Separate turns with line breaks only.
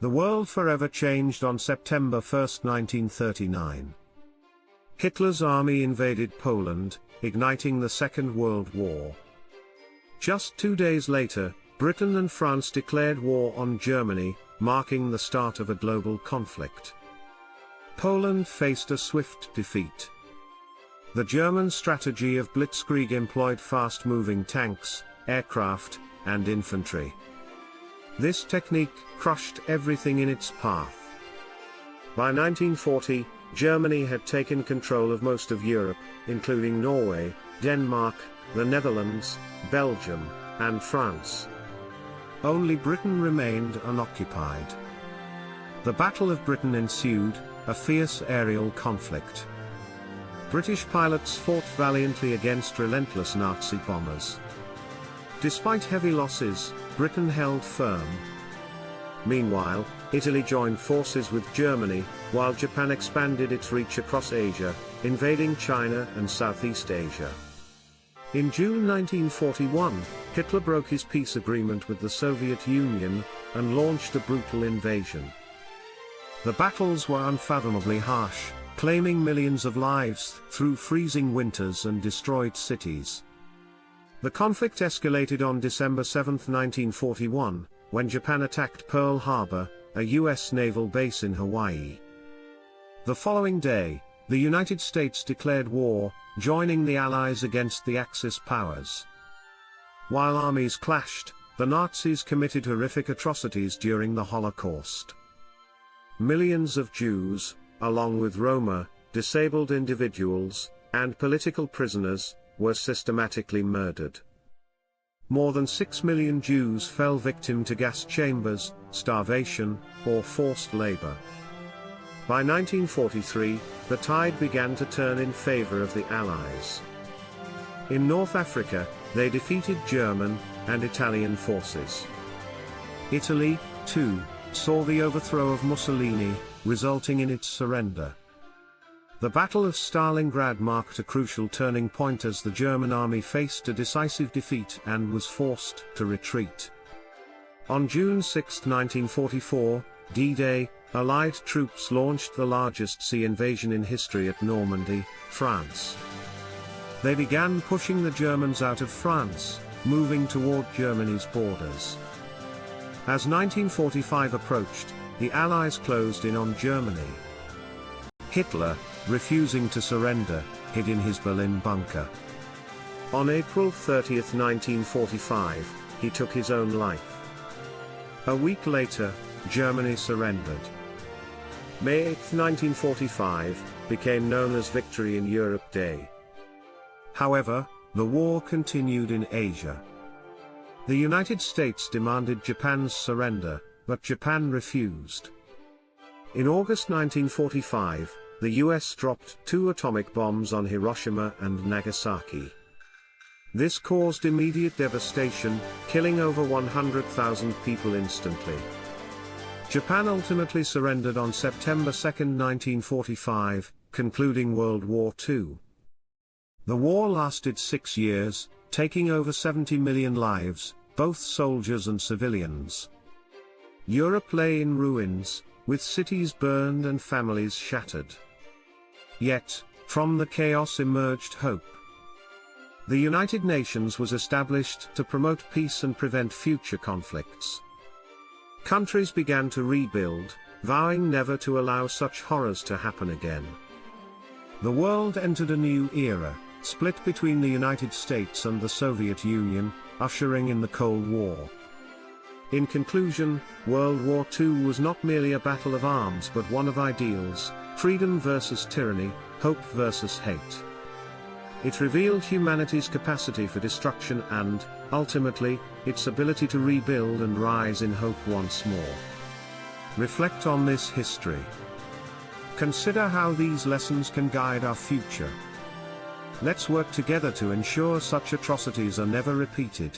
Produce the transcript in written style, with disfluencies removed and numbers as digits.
The world forever changed on September 1, 1939. Hitler's army invaded Poland, igniting the Second World War. Just 2 days later, Britain and France declared war on Germany, marking the start of a global conflict. Poland faced a swift defeat. The German strategy of blitzkrieg employed fast-moving tanks, aircraft, and infantry. This technique crushed everything in its path. By 1940, Germany had taken control of most of Europe, including Norway, Denmark, the Netherlands, Belgium, and France. Only Britain remained unoccupied. The Battle of Britain ensued, a fierce aerial conflict. British pilots fought valiantly against relentless Nazi bombers. Despite heavy losses, Britain held firm. Meanwhile, Italy joined forces with Germany, while Japan expanded its reach across Asia, invading China and Southeast Asia. In June 1941, Hitler broke his peace agreement with the Soviet Union, and launched a brutal invasion. The battles were unfathomably harsh, claiming millions of lives through freezing winters and destroyed cities. The conflict escalated on December 7, 1941, when Japan attacked Pearl Harbor, a U.S. naval base in Hawaii. The following day, the United States declared war, joining the Allies against the Axis powers. While armies clashed, the Nazis committed horrific atrocities during the Holocaust. Millions of Jews, along with Roma, disabled individuals, and political prisoners, were systematically murdered. More than 6 million Jews fell victim to gas chambers, starvation, or forced labor. By 1943, the tide began to turn in favor of the Allies. In North Africa, they defeated German and Italian forces. Italy, too, saw the overthrow of Mussolini, resulting in its surrender. The Battle of Stalingrad marked a crucial turning point as the German army faced a decisive defeat and was forced to retreat. On June 6, 1944, D-Day, Allied troops launched the largest sea invasion in history at Normandy, France. They began pushing the Germans out of France, moving toward Germany's borders. As 1945 approached, the Allies closed in on Germany. Hitler, refusing to surrender, hid in his Berlin bunker. On April 30, 1945, he took his own life. A week later, Germany surrendered. May 8, 1945, became known as Victory in Europe Day. However, the war continued in Asia. The United States demanded Japan's surrender, but Japan refused. In August 1945, the US dropped 2 atomic bombs on Hiroshima and Nagasaki. This caused immediate devastation, killing over 100,000 people instantly. Japan ultimately surrendered on September 2, 1945, concluding World War II. The war lasted 6 years, taking over 70 million lives, both soldiers and civilians. Europe lay in ruins, with cities burned and families shattered. Yet, from the chaos emerged hope. The United Nations was established to promote peace and prevent future conflicts. Countries began to rebuild, vowing never to allow such horrors to happen again. The world entered a new era, split between the United States and the Soviet Union, ushering in the Cold War. In conclusion, World War II was not merely a battle of arms but one of ideals: freedom versus tyranny, hope versus hate. It revealed humanity's capacity for destruction and, ultimately, its ability to rebuild and rise in hope once more. Reflect on this history. Consider how these lessons can guide our future. Let's work together to ensure such atrocities are never repeated.